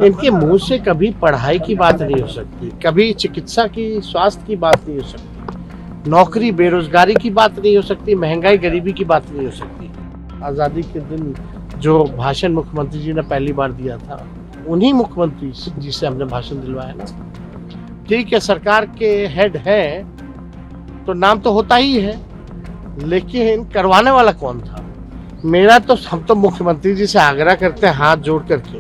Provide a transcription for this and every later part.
इनके मुंह से कभी पढ़ाई की बात नहीं हो सकती, कभी चिकित्सा की, स्वास्थ्य की बात नहीं हो सकती, नौकरी बेरोजगारी की बात नहीं हो सकती, महंगाई गरीबी की बात नहीं हो सकती। आज़ादी के दिन जो भाषण मुख्यमंत्री जी ने पहली बार दिया था, उन्हीं मुख्यमंत्री जी से हमने भाषण दिलवाया ना। ठीक है, सरकार के हेड हैं तो नाम तो होता ही है, लेकिन करवाने वाला कौन था? मेरा तो, हम तो मुख्यमंत्री जी से आग्रह करते हैं हाथ जोड़ करके,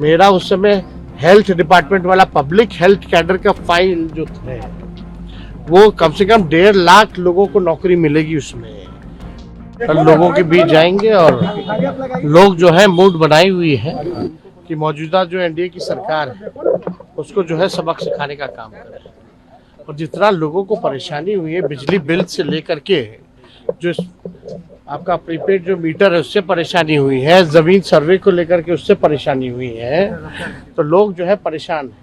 मेरा उस समय हेल्थ डिपार्टमेंट वाला पब्लिक हेल्थ कैडर का फाइल जो है वो कम से कम 1.5 लाख लोगों को नौकरी मिलेगी उसमें। लोगों के बीच जाएंगे और लोग जो है मूड बनाई हुई है कि मौजूदा जो एनडीए की सरकार है उसको जो है सबक सिखाने का काम करे। और जितना लोगों को परेशानी हुई है बिजली बिल से लेकर के, जो आपका प्रीपेड जो मीटर है उससे परेशानी हुई है, जमीन सर्वे को लेकर के उससे परेशानी हुई है, तो लोग जो है परेशान हैं।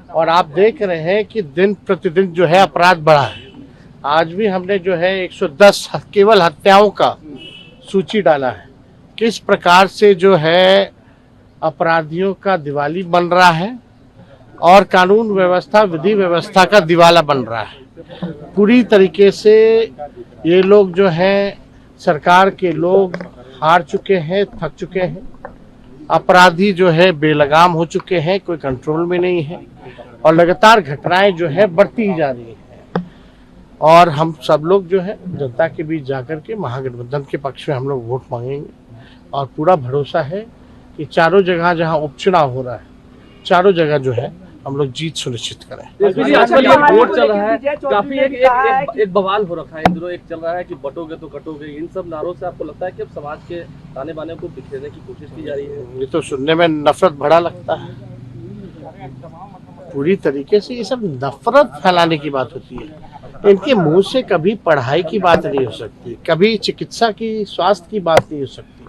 और आप देख रहे हैं कि दिन प्रतिदिन जो है अपराध बढ़ा है। आज भी हमने जो है 110 केवल हत्याओं का सूची डाला है। किस प्रकार से जो है अपराधियों का दिवाली बन रहा है और कानून व्यवस्था, विधि व्यवस्था का दिवाला बन रहा है। पूरी तरीके से ये लोग जो हैं, सरकार के लोग हार चुके हैं, थक चुके हैं। अपराधी जो है बेलगाम हो चुके हैं, कोई कंट्रोल में नहीं है और लगातार घटनाएं जो है बढ़ती ही जा रही हैं। और हम सब लोग जो है जनता के बीच जाकर के महागठबंधन के पक्ष में हम लोग वोट मांगेंगे और पूरा भरोसा है कि चारों जगह जहां उपचुनाव हो रहा है, चारों जगह जो है हम लोग जीत सुनिश्चित करें। आजकल ये वोट चल रहा है, काफी एक बवाल हो रखा है इन दिनों। एक चल रहा है कि बटोगे तो कटोगे। इन सब नारों से आपको लगता है कि अब समाज के ताने बाने को बिखेरने की कोशिश की जा रही है? ये तो सुनने में नफरत भरा लगता है। पूरी तरीके से ये सब नफरत फैलाने की बात होती है। इनके मुंह से कभी पढ़ाई की बात नहीं हो सकती, कभी चिकित्सा की, स्वास्थ्य की बात नहीं हो सकती,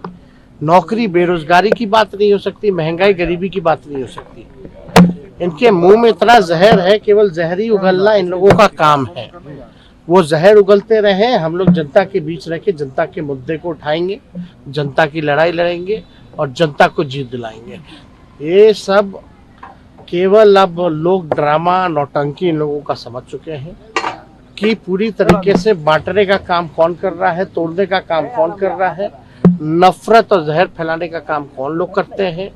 नौकरी बेरोजगारी की बात नहीं हो सकती, महंगाई गरीबी की बात नहीं हो सकती। इनके मुंह में इतना जहर है, केवल जहर ही उगलना इन लोगों का काम है। वो जहर उगलते रहे, हम लोग जनता के बीच रह के जनता के मुद्दे को उठाएंगे, जनता की लड़ाई लड़ेंगे और जनता को जीत दिलाएंगे। ये सब केवल अब लोग ड्रामा, नौटंकी इन लोगों का समझ चुके हैं कि पूरी तरीके से बांटने का काम कौन कर रहा है, तोड़ने का काम कौन कर रहा है, नफरत और जहर फैलाने का काम कौन लोग करते हैं,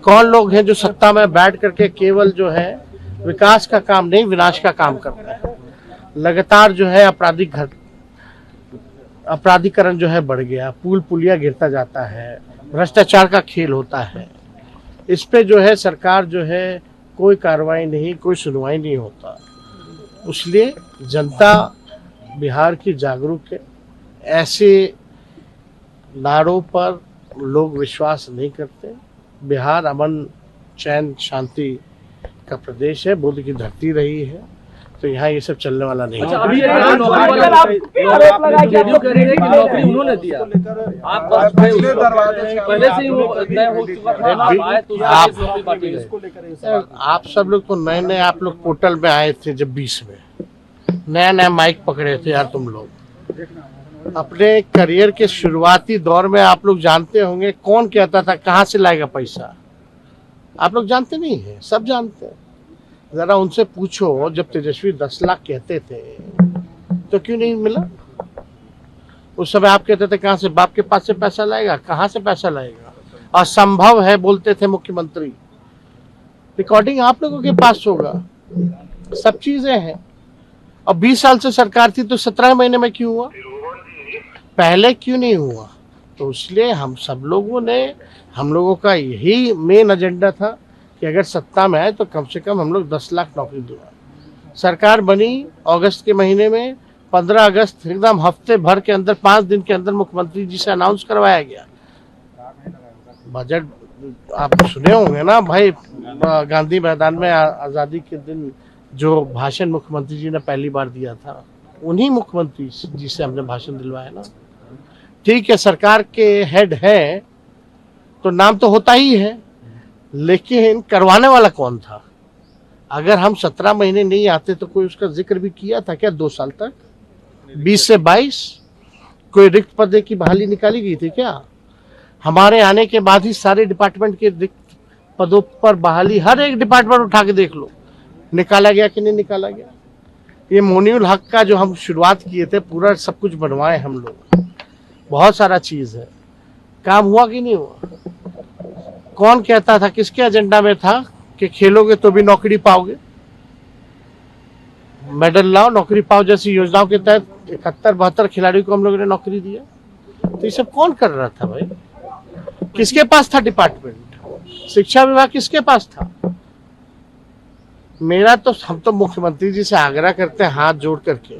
कौन लोग हैं जो सत्ता में बैठ करके केवल जो है विकास का काम नहीं विनाश का काम कर रहे हैं। लगातार जो है अपराधीकरण जो है बढ़ गया, पुल पुलिया गिरता जाता है, भ्रष्टाचार का खेल होता है। इस पे जो है सरकार जो है कोई कार्रवाई नहीं, कोई सुनवाई नहीं होता। इसलिए जनता बिहार की जागरूक है। ऐसे नारों पर लोग विश्वास नहीं करते। बिहार अमन, चैन, शांति का प्रदेश है, बुद्ध की धरती रही है, तो यहाँ ये सब चलने वाला नहीं। अच्छा, अभी नौकरी उन्होंने दिया, आप पहले से ही वो तय हो चुका था। आप सब लोग तो नए नए आप लोग पोर्टल में आए थे, जब 20 में नया नया माइक पकड़े थे यार। तुम लोग अपने करियर के शुरुआती दौर में आप लोग जानते होंगे कौन कहता था कहाँ से लाएगा पैसा। आप लोग जानते नहीं है, सब जानते हैं। जरा उनसे पूछो, जब तेजस्वी 10 लाख कहते थे तो क्यों नहीं मिला? उस समय आप कहते थे कहाँ से, बाप के पास से पैसा लाएगा, कहाँ से पैसा लाएगा, असंभव है बोलते थे मुख्यमंत्री। रिकॉर्डिंग आप लोगों के पास होगा, सब चीजें हैं। और 20 साल से सरकार थी तो 17 महीने में क्यों हुआ, पहले क्यों नहीं हुआ? तो इसलिए हम सब लोगों ने, हम लोगों का यही मेन एजेंडा था कि अगर सत्ता में आए तो कम से कम हम लोग 10 लाख नौकरी दिलाएं। सरकार बनी अगस्त के महीने में, 15 अगस्त एकदम हफ्ते भर के अंदर, 5 दिन के अंदर मुख्यमंत्री जी से अनाउंस करवाया गया। बजट आप सुने होंगे ना भाई, गांधी मैदान में आज़ादी के दिन जो भाषण मुख्यमंत्री जी ने पहली बार दिया था, उन्हीं मुख्यमंत्री जी से हमने भाषण दिलवाया ना। ठीक है, सरकार के हेड हैं तो नाम तो होता ही है, लेकिन करवाने वाला कौन था? अगर हम 17 महीने नहीं आते तो कोई उसका जिक्र भी किया था क्या 2 साल तक? 20 से 22 कोई रिक्त पद की बहाली निकाली गई थी क्या? हमारे आने के बाद ही सारे डिपार्टमेंट के रिक्त पदों पर बहाली, हर एक डिपार्टमेंट उठा के देख लो, निकाला गया कि नहीं निकाला गया। ये मोनियुल हक का जो हम शुरुआत किए थे, पूरा सब कुछ बनवाए हम लोग, बहुत सारा चीज है, काम हुआ कि नहीं हुआ। कौन कहता था, किसके एजेंडा में था कि खेलोगे तो भी नौकरी पाओगे, मेडल लाओ नौकरी पाओ जैसी योजनाओं के तहत 71-72 खिलाड़ियों को हम लोगों ने नौकरी दिया। तो ये सब कौन कर रहा था भाई, किसके पास था डिपार्टमेंट, शिक्षा विभाग किसके पास था। मेरा तो, हम तो मुख्यमंत्री जी से आग्रह करते हैं हाथ जोड़ करके,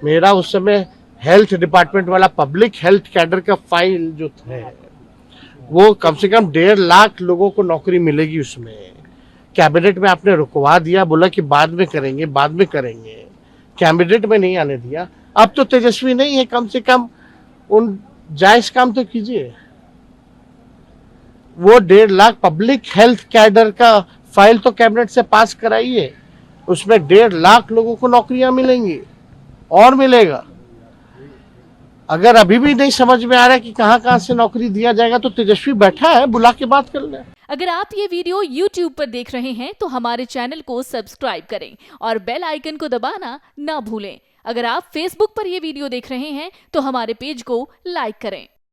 मेरा उस समय हेल्थ डिपार्टमेंट वाला पब्लिक हेल्थ कैडर का फाइल जो है वो कम से कम 1.5 लाख लोगों को नौकरी मिलेगी उसमें। कैबिनेट में आपने रुकवा दिया, बोला कि बाद में करेंगे बाद में करेंगे, कैबिनेट में नहीं आने दिया। अब तो तेजस्वी नहीं है, कम से कम उन जायज काम तो कीजिए। वो 1.5 लाख पब्लिक हेल्थ कैडर का फाइल तो कैबिनेट से पास कराइए, उसमें 1.5 लाख लोगों को नौकरियां मिलेंगी और मिलेगा। अगर अभी भी नहीं समझ में आ रहा है कि कहां से नौकरी दिया जाएगा, तो तेजस्वी बैठा है, बुला के बात कर ले। अगर आप ये वीडियो YouTube पर देख रहे हैं तो हमारे चैनल को सब्सक्राइब करें और बेल आइकन को दबाना ना भूलें। अगर आप Facebook पर ये वीडियो देख रहे हैं तो हमारे पेज को लाइक करें।